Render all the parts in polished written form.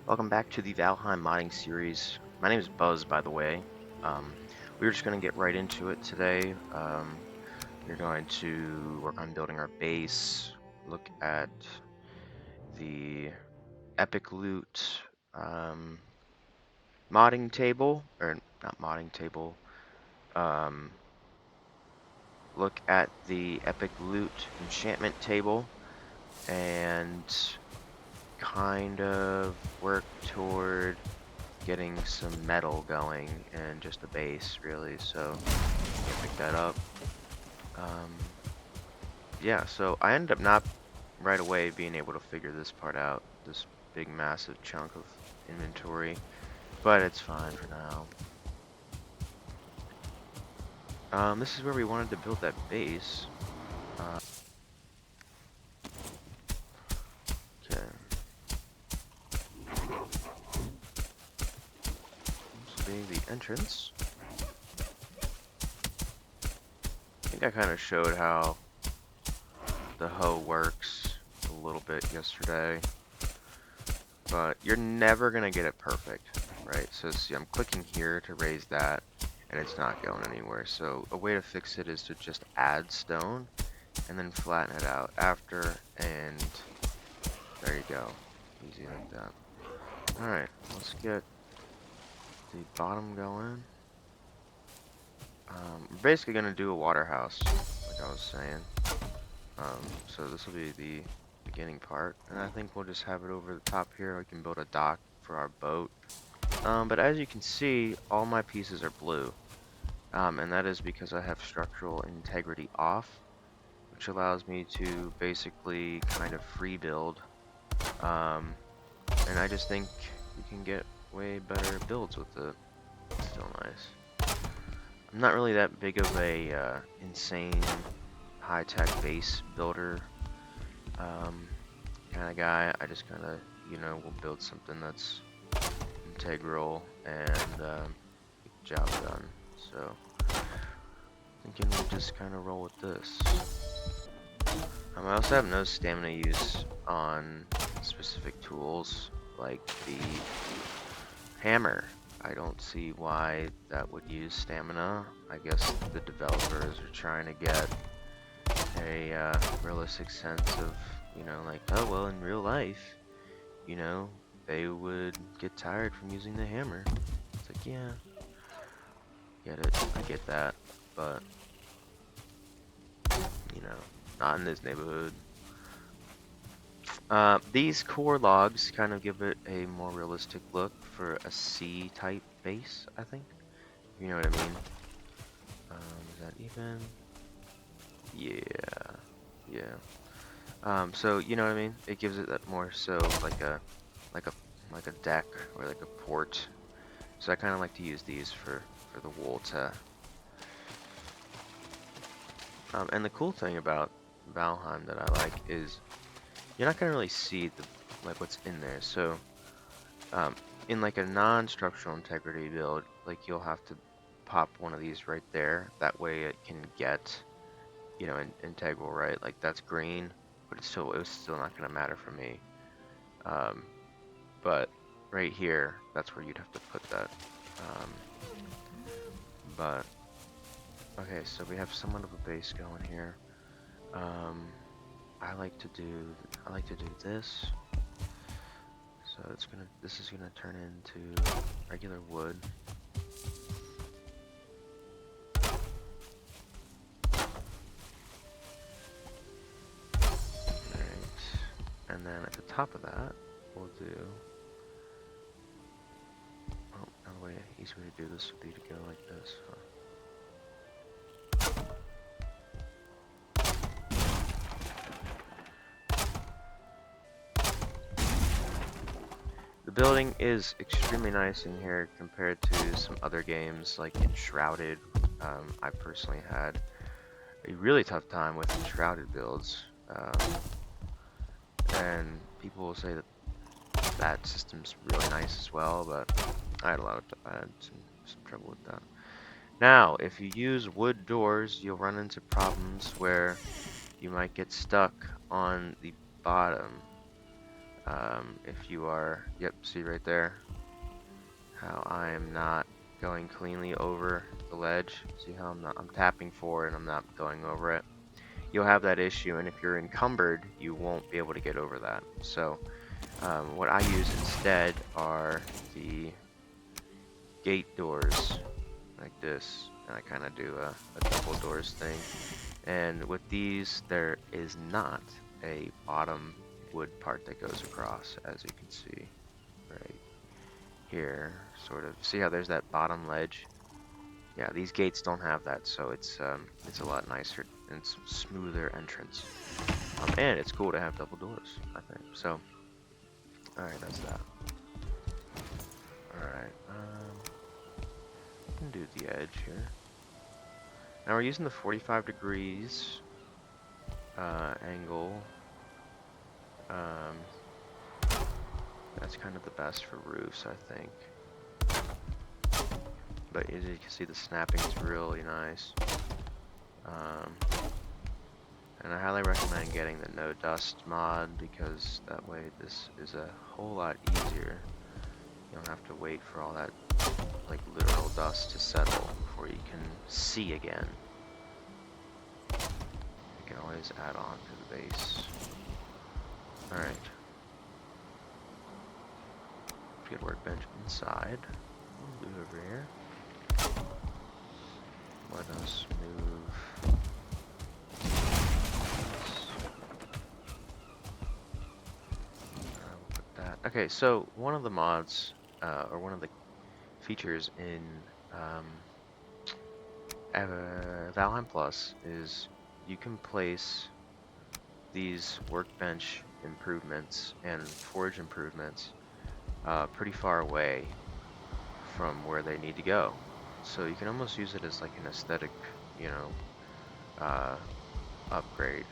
Welcome back to the Valheim modding series. My name is Buzz, by the way. Um, we're just going to get right into it today. We're going to work on building our base, look at the epic loot modding table, or not modding table, um, look at the epic loot enchantment table, and kind of work toward getting some metal going and just a base, really. So I'll pick that up. Um, yeah, so I ended up not right away being able to figure this part out, this big massive chunk of inventory, but it's fine for now. This is where we wanted to build that base. Uh, okay. This will be the entrance. I think I kind of showed how the hoe works a little bit yesterday, but you're never gonna get it perfect, right? So see, I'm clicking here to raise that, and it's not going anywhere. So a way to fix it is to just add stone, and then flatten it out after, and there you go. Easy like that. Alright, let's get the bottom going. We're basically gonna do a water house, like I was saying. So this will be the beginning part, and I think we'll just have it over the top here. We can build a dock for our boat. But as you can see, all my pieces are blue, and that is because I have structural integrity off, which allows me to basically kind of free build, and I just think you can get way better builds with it. It's still nice. I'm not really that big of a insane high-tech base builder kind of guy. I just kind of, will build something that's integral and get the job done. So, thinking we'll just kind of roll with this. I also have no stamina use on specific tools, like the hammer. I don't see why that would use stamina. I guess the developers are trying to get a realistic sense of, like, oh, well, in real life, they would get tired from using the hammer. It's like, yeah, get it. I get that. But, not in this neighborhood. These core logs kind of give it a more realistic look for a C-type base, I think. You know what I mean? Is that even? Yeah. Yeah. So you know what I mean? It gives it that more so like a like a deck or like a port. So I kind of like to use these for the wool to. And the cool thing about Valheim that I like is you're not gonna really see like what's in there. So in like a non-structural integrity build, like you'll have to pop one of these right there. That way it can get, integral, right? Like that's green, but it was still not gonna matter for me. Um, but right here, that's where you'd have to put that. Um, but okay, so we have somewhat of a base going here. Um, I like to do this. So this is gonna turn into regular wood. Alright, and then at the top of that, we'll do. Oh, no way. Easy way to do this would be to go like this. Huh? The building is extremely nice in here compared to some other games like Enshrouded. I personally had a really tough time with Enshrouded builds, and people will say that that system's really nice as well, but I had some trouble with that. Now, if you use wood doors, you'll run into problems where you might get stuck on the bottom. If you are, yep, see right there how I am not going cleanly over the ledge. See how I'm tapping forward and I'm not going over it. You'll have that issue, and if you're encumbered, you won't be able to get over that. So what I use instead are the gate doors like this, and I kind of do a double doors thing. And with these, there is not a bottom wood part that goes across, as you can see right here. Sort of see how there's that bottom ledge. Yeah, these gates don't have that, so it's a lot nicer and smoother entrance. And it's cool to have double doors, I think. So, all right, that's that. All right, we can do the edge here. Now we're using the 45 degrees angle. That's kind of the best for roofs, I think. But as you can see, the snapping is really nice. And I highly recommend getting the no dust mod, because that way this is a whole lot easier. You don't have to wait for all that like literal dust to settle before you can see again. You can always add on to the base. Alright. Good workbench inside. We'll move over here. Let us move. Put that. Okay, so one of the mods, or one of the features in Valheim Plus is you can place these workbench improvements and forge improvements pretty far away from where they need to go. So you can almost use it as like an aesthetic, you know, upgrade.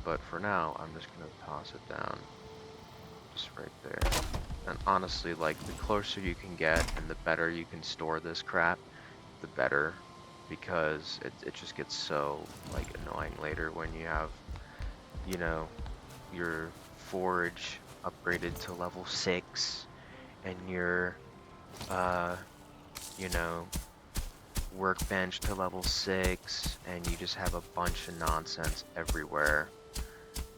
But for now, I'm just gonna toss it down, just right there. And honestly, like, the closer you can get and the better you can store this crap, the better, because it just gets so like annoying later when you have, you know, your forge upgraded to level 6 and your you know, workbench to level 6, and you just have a bunch of nonsense everywhere.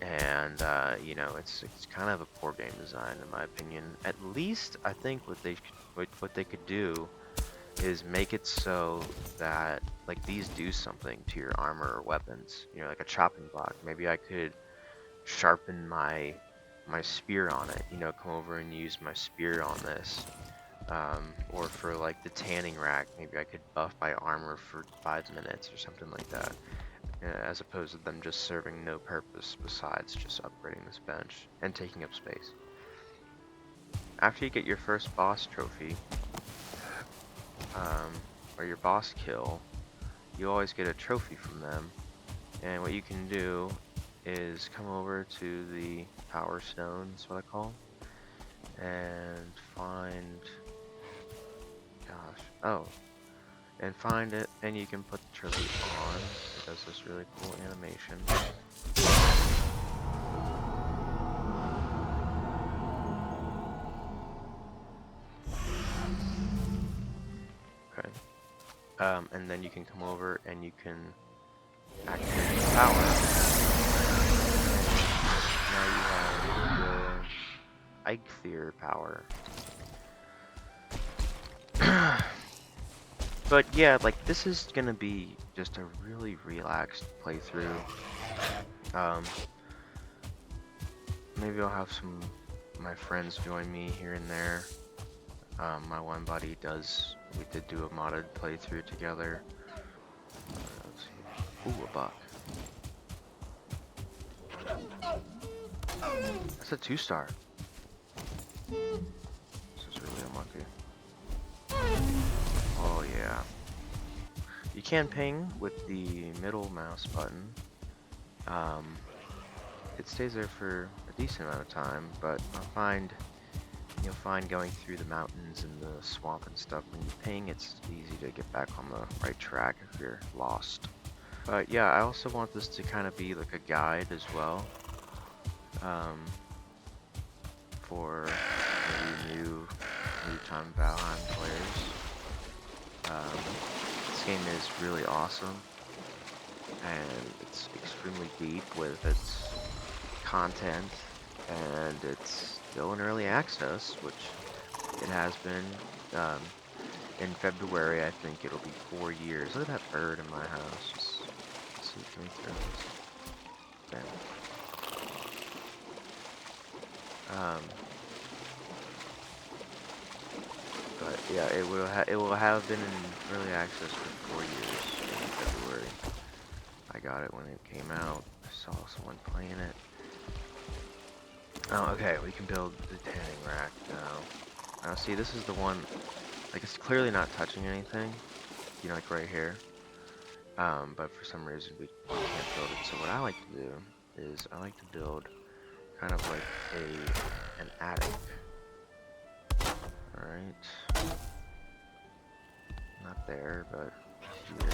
And you know, it's kind of a poor game design in my opinion. At least I think what they could do is make it so that like these do something to your armor or weapons. You know, like a chopping block. Maybe I could sharpen my spear on it. You know, come over and use my spear on this. Or for like the tanning rack, maybe I could buff my armor for 5 minutes or something like that, as opposed to them just serving no purpose besides just upgrading this bench and taking up space. After you get your first boss trophy, or your boss kill, you always get a trophy from them, and what you can do is come over to the power stone, that's what I call, and find and find it, and you can put the trophy on. It does this really cool animation. Okay. And then you can come over and you can activate the power. Now you have the Eichthir power. But yeah, like, this is gonna be just a really relaxed playthrough. Maybe I'll have some of my friends join me here and there. My one buddy we did do a modded playthrough together. Let's see. Ooh, a buck. That's a 2-star. This is really unlucky. Oh yeah. You can ping with the middle mouse button. It stays there for a decent amount of time, but you'll find going through the mountains and the swamp and stuff, when you ping, it's easy to get back on the right track if you're lost. But yeah, I also want this to kind of be like a guide as well. for maybe new-time Valheim players. This game is really awesome, and it's extremely deep with its content, and it's still in early access, which it has been. In February, I think it'll be 4 years. Look at that bird in my house. Just see it coming through. Bam. But yeah, it will have been in early access for 4 years in February. I got it when it came out. I saw someone playing it. Oh, okay, we can build the tanning rack now. Now see, this is the one, like it's clearly not touching anything, you know, like right here. But for some reason we can't build it. So what I like to do is I like to build kind of like an attic. Alright. Not there, but here.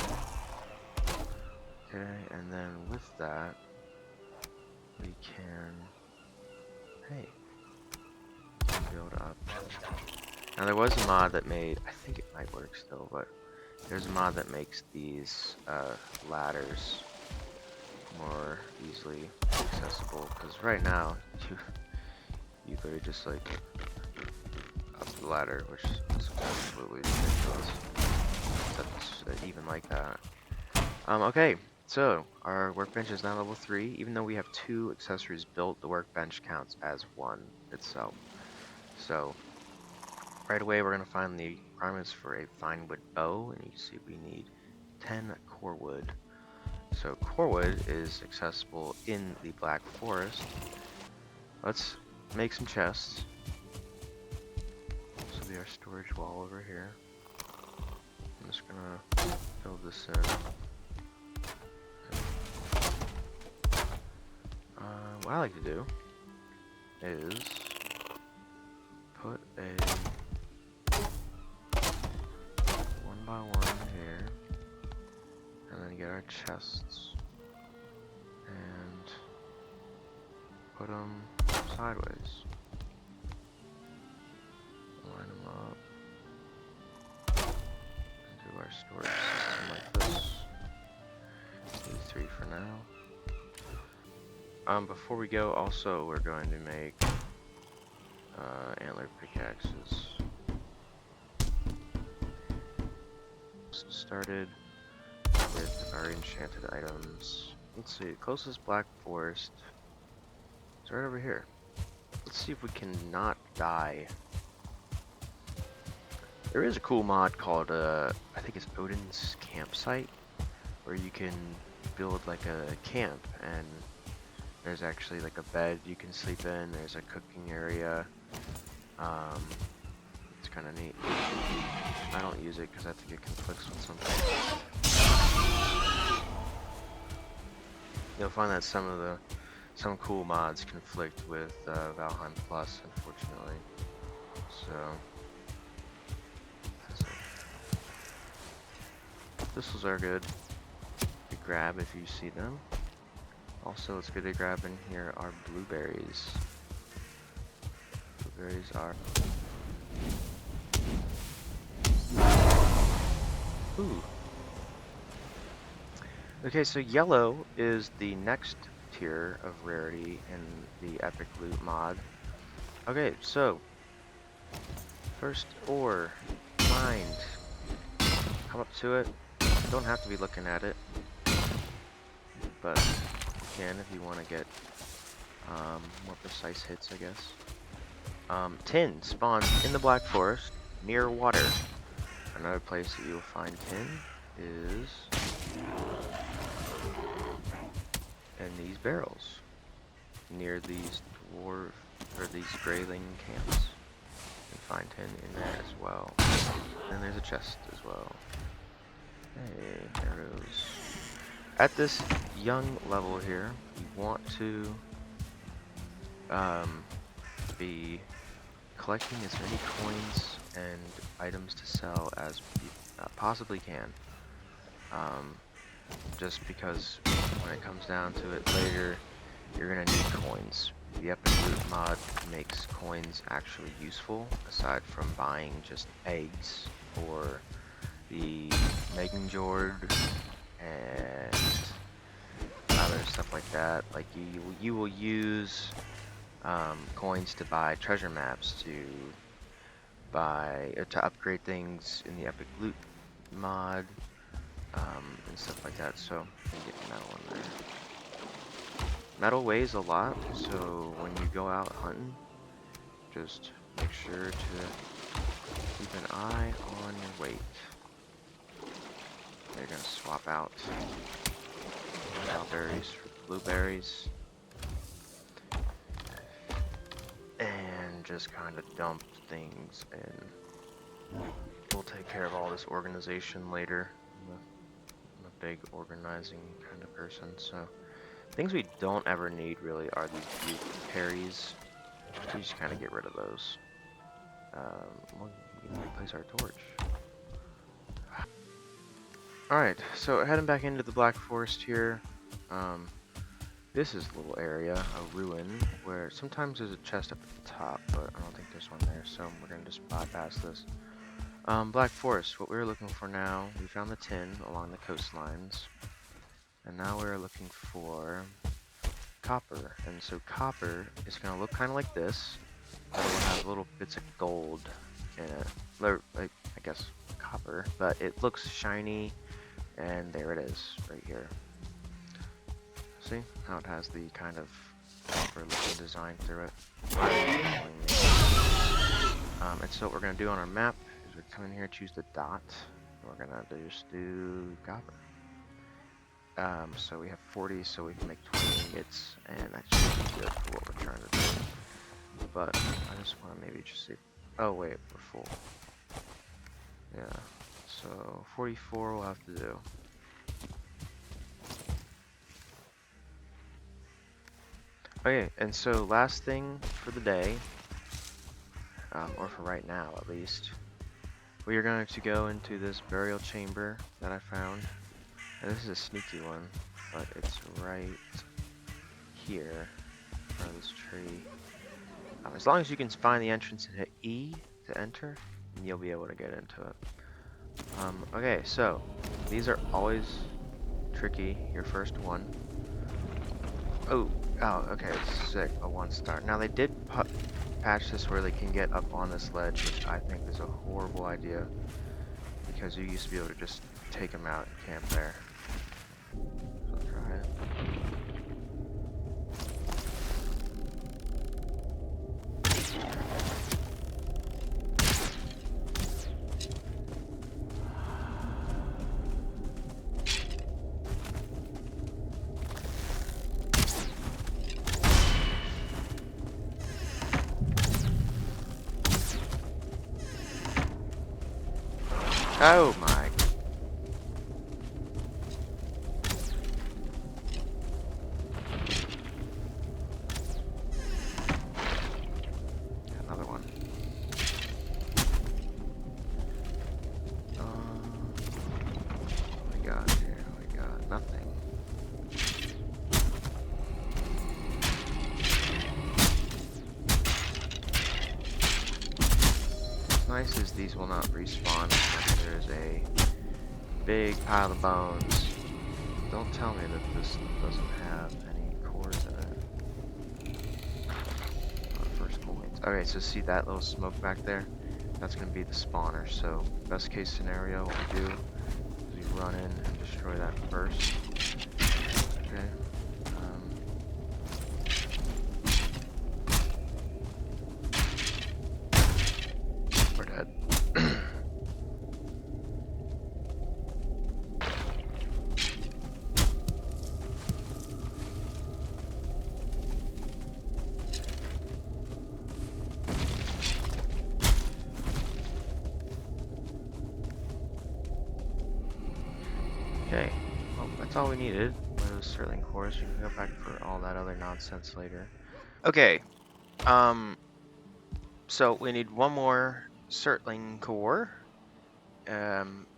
Okay, and then with that, we can, hey, we can build up. Now there was a mod that made, I think it might work still, but there's a mod that makes these ladders more easily accessible, because right now, you literally just like up the ladder, which is absolutely ridiculous. That's even like that. Okay, so our workbench is now level 3. Even though we have 2 accessories built, the workbench counts as 1 itself. So right away we're gonna find the requirements for a fine wood bow, and you can see we need 10 core wood. So core wood is accessible in the Black Forest. Let's make some chests. This will be our storage wall over here. I'm just gonna build this in. What I like to do is put a 1x1 here, and then get our chests and put them sideways. Line them up and do our storage system like this. Do 3 for now. Before we go, also we're going to make antler pickaxes. Started with our enchanted items. Let's see, closest Black Forest is right over here. Let's see if we can not die. There is a cool mod called, I think it's Odin's Campsite, where you can build like a camp, and there's actually like a bed you can sleep in, there's a cooking area. It's kind of neat. I don't use it because I think it conflicts with something. You'll find that some cool mods conflict with Valheim Plus, unfortunately. So thistles are good to grab if you see them. Also, it's good to grab in here are blueberries. Blueberries are... Ooh. Okay, so yellow is the next tier of rarity in the epic loot mod. Okay, so first ore, mined. Come up to it. You don't have to be looking at it, but you can if you want to get more precise hits, I guess. Tin spawns in the Black Forest near water. Another place that you'll find tin is in these barrels near these these grayling camps. You can find tin in there as well. And there's a chest as well. Hey, arrows. At this young level here, you want to be collecting as many coins and items to sell as you possibly can. Just because when it comes down to it later, you're gonna need coins. the Epic Loot mod makes coins actually useful, aside from buying just eggs or the Megan Jord and other stuff like that. Like you will use coins to buy treasure maps, to upgrade things in the Epic Loot mod, and stuff like that. So let me get metal in there. Metal weighs a lot, so when you go out hunting, just make sure to keep an eye on your weight. They're gonna swap out berries for blueberries, and just kind of dump things in. We'll take care of all this organization later. I'm a big organizing kind of person, so things we don't ever need really are these blue berries. We just kind of get rid of those. Well, we can replace our torch. Alright, so heading back into the Black Forest here. This is a little area, a ruin, where sometimes there's a chest up at the top, but I don't think there's one there, so we're gonna just bypass this. Black Forest, what we're looking for now, we found the tin along the coastlines, and now we're looking for copper. And so copper is gonna look kind of like this, but it will have little bits of gold in it. Like, I guess copper, but it looks shiny, and there it is, right here. See how it has the kind of copper looking design through it. And so what we're gonna do on our map is we come in here, choose the dot, and we're gonna just do copper. So we have 40, so we can make 20 ingots, and that should be good for what we're trying to do. But I just want to maybe just see. Oh wait, we're full. Yeah, so 44 we'll have to do. Okay, and so last thing for the day, or for right now at least, we are going to go into this burial chamber that I found. And this is a sneaky one, but it's right here in front of this tree. As long as you can find the entrance and hit E to enter, you'll be able to get into it. Okay, so these are always tricky. Your first one. Oh, okay, sick. A 1-star. Now they did patch this where they can get up on this ledge, which I think is a horrible idea, because you used to be able to just take them out and camp there. So I'll try it. Oh my. Another one. What we got here? We got nothing. What's nice is these will not respawn unless there's a big pile of bones. Don't tell me that this doesn't have any cores in it. First coins. Okay, so see that little smoke back there? That's going to be the spawner. So best case scenario, what we do is we run in and destroy that first. Okay. We're dead. Okay, well, that's all we needed. Those sterling cores. You can go back for all that other nonsense later. Okay, so we need one more Surtling core.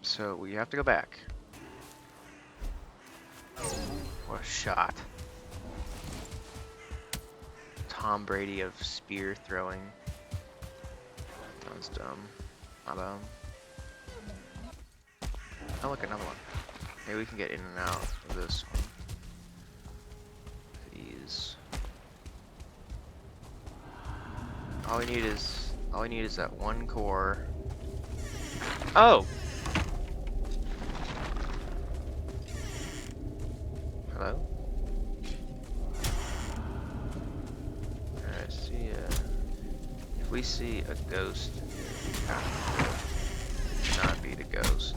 So we have to go back. What a shot. Tom Brady of spear throwing. That was dumb. My bad. Oh, look, another one. Maybe we can get in and out of this one. Please. All we need is that one core. Oh! Hello? Alright, see if we see a ghost, we have to not be the ghost.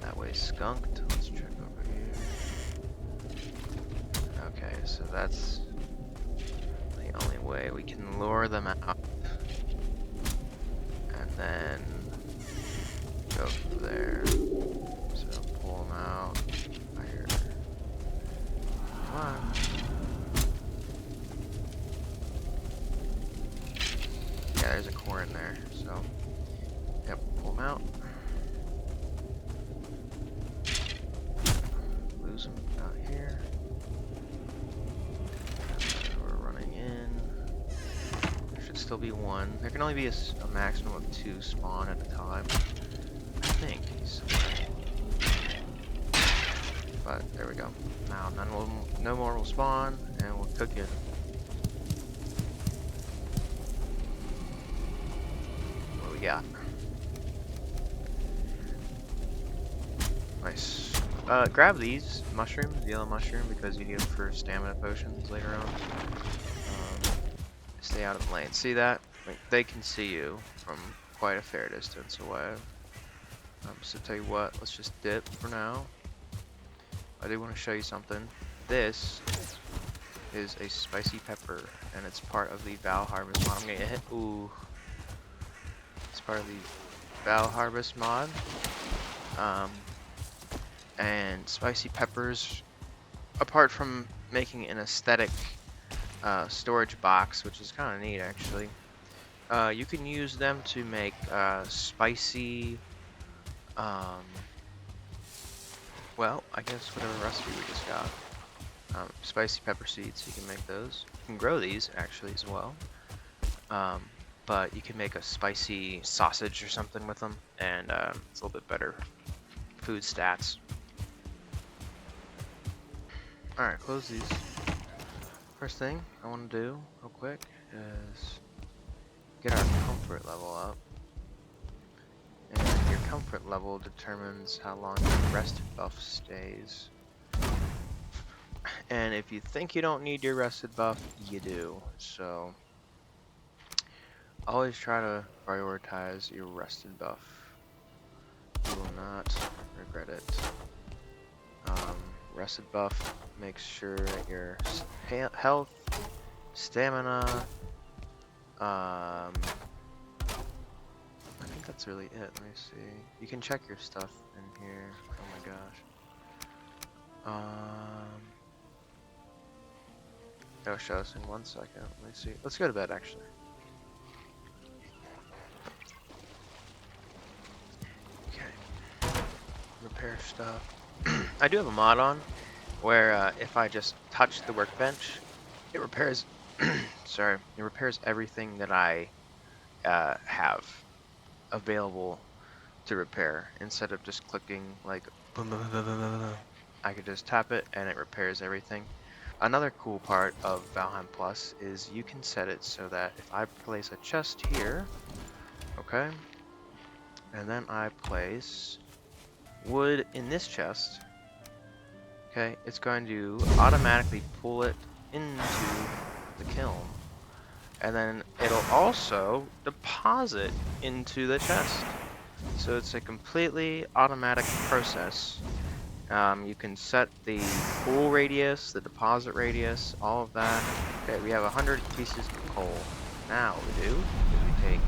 That way skunked. Let's check over here. Okay, so that's the only way we can lure them out. And then go from there. So pull them out. Fire. Come on. Yeah, there's a core in there. So, yep, pull them out. Lose them out here. And we're running in. There should still be one. There can only be a maximum of 2 spawn at a time. I think. But there we go. Now no more will spawn, and we'll cook it. What we got? Nice. Grab these mushrooms, yellow mushroom, because you need them for stamina potions later on. Stay out of the lane. See that? Like, they can see you from quite a fair distance away. So tell you what, let's just dip for now. I do want to show you something. This is a spicy pepper, and it's part of the Val Harvest mod. I'm gonna hit. Ooh, it's part of the Val Harvest mod. And spicy peppers, apart from making an aesthetic storage box, which is kind of neat actually, you can use them to make spicy. Well, I guess whatever recipe we just got. Spicy pepper seeds, you can make those. You can grow these actually as well. But you can make a spicy sausage or something with them, and it's a little bit better food stats. Alright, close these. First thing I want to do real quick is get our comfort level up. And your comfort level determines how long your rest buff stays. And if you think you don't need your rested buff, you do. So always try to prioritize your rested buff. You will not regret it. Rested buff makes sure that your health, stamina, I think that's really it. Let me see. You can check your stuff in here. Oh my gosh. It'll show us in 1 second. Let me see. Let's go to bed actually. Okay. Repair stuff. I do have a mod on where if I just touch the workbench, it repairs. Sorry, it repairs everything that I have available to repair. Instead of just clicking like, I could just tap it and it repairs everything. Another cool part of Valheim Plus is you can set it so that if I place a chest here, okay, and then I place wood in this chest, okay, it's going to automatically pull it into the kiln, and then it'll also deposit into the chest. So it's a completely automatic process. You can set the pull radius, the deposit radius, all of that. Okay, we have 100 pieces of coal. Now what we do is we take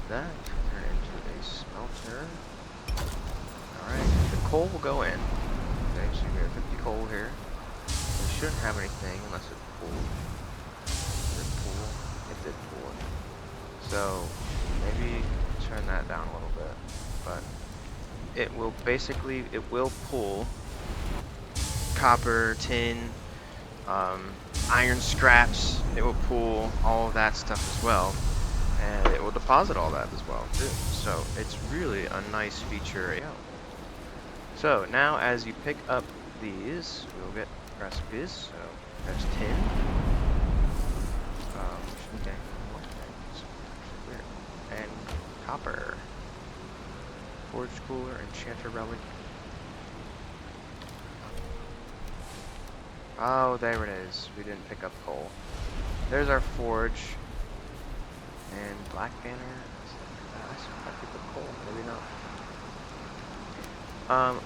that, turn it into a smelter. Alright, the coal will go in. Okay, so we have 50 coal here. We shouldn't have anything unless it pulled. Did it pull? It did pull it. So maybe turn that down a little bit. But it will basically, it will pull copper, tin, iron scraps. It will pull all of that stuff as well, and it will deposit all that as well too. So it's really a nice feature. Yeah. So now as you pick up these, we'll get recipes. So there's tin. Okay, more things. Weird. And copper. Forge cooler, enchanter relic. Oh, there it is. We didn't pick up coal. There's our forge. And black banner. I should probably pick up coal. Maybe not.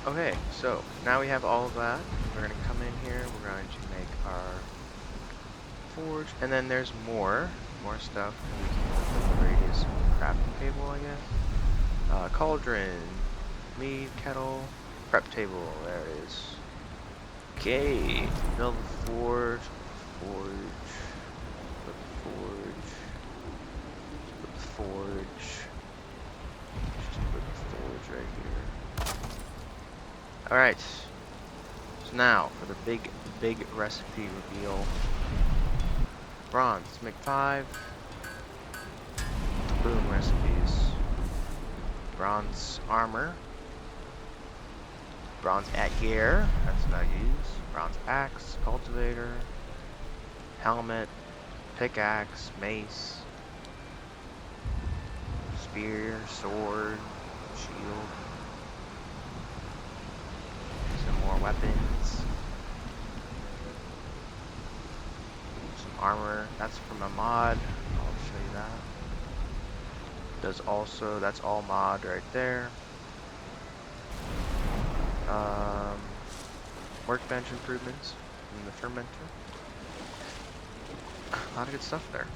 Okay, so now we have all of that. We're gonna come in here. We're going to make our forge, and then there's more stuff. And we can put the radius crafting table, I guess. Cauldron, mead kettle, prep table. There it is. Okay, build the forge, put the forge, put the forge, just put the forge right here. All right. So now for the big recipe reveal. Bronze, make 5. Boom, recipes. Bronze armor. Bronze gear, that's what I use. Bronze axe, cultivator, helmet, pickaxe, mace, spear, sword, shield. Some more weapons. Some armor. That's from a mod. I'll show you that. That's all mod right there. Workbench improvements in the fermenter. A lot of good stuff there.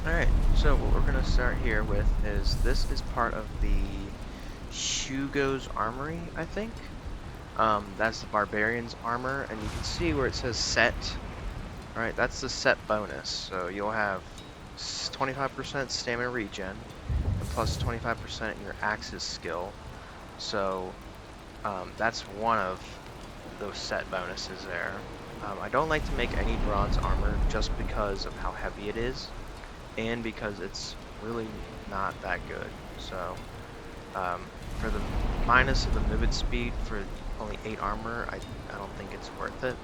Alright, so what we're going to start here with is, this is part of the Shugo's Armory, I think. That's the Barbarian's armor, and you can see where it says set. Alright, that's the set bonus. So you'll have 25% stamina regen, and plus 25% in your axe's skill. So that's one of those set bonuses there. I don't like to make any bronze armor just because of how heavy it is, and because it's really not that good. So for the minus of the movement speed for only 8 armor, I don't think it's worth it.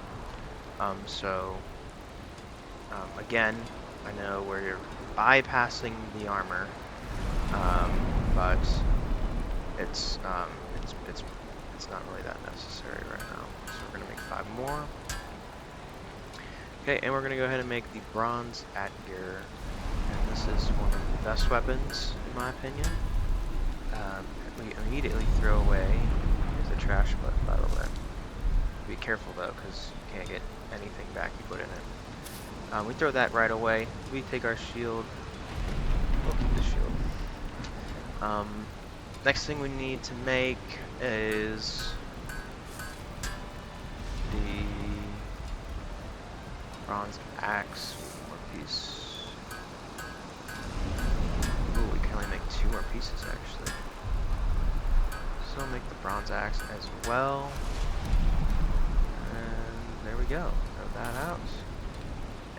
Again, I know where you're bypassing the armor, but it's not really that necessary right now. So we're gonna make 5 more. Okay, and we're gonna go ahead and make the bronze gear, and this is one of the best weapons in my opinion. We immediately throw away. Here's the trash button, by the way. Be careful though, because you can't get anything back you put in it. We throw that right away. We take our shield. We'll keep the shield. Next thing we need to make is the bronze axe. One more piece. Ooh, we can only make 2 more pieces actually. So make the bronze axe as well. And there we go. Throw that out.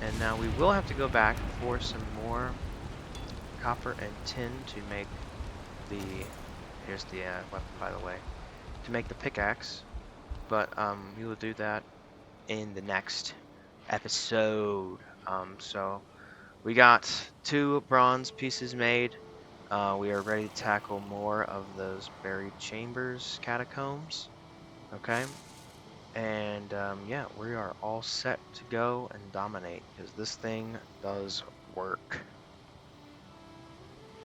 And now we will have to go back for some more copper and tin to make the, here's the weapon by the way, to make the pickaxe. But we will do that in the next episode. So we got 2 bronze pieces made. We are ready to tackle more of those buried chambers, catacombs. Okay. And yeah, we are all set to go and dominate, because this thing does work.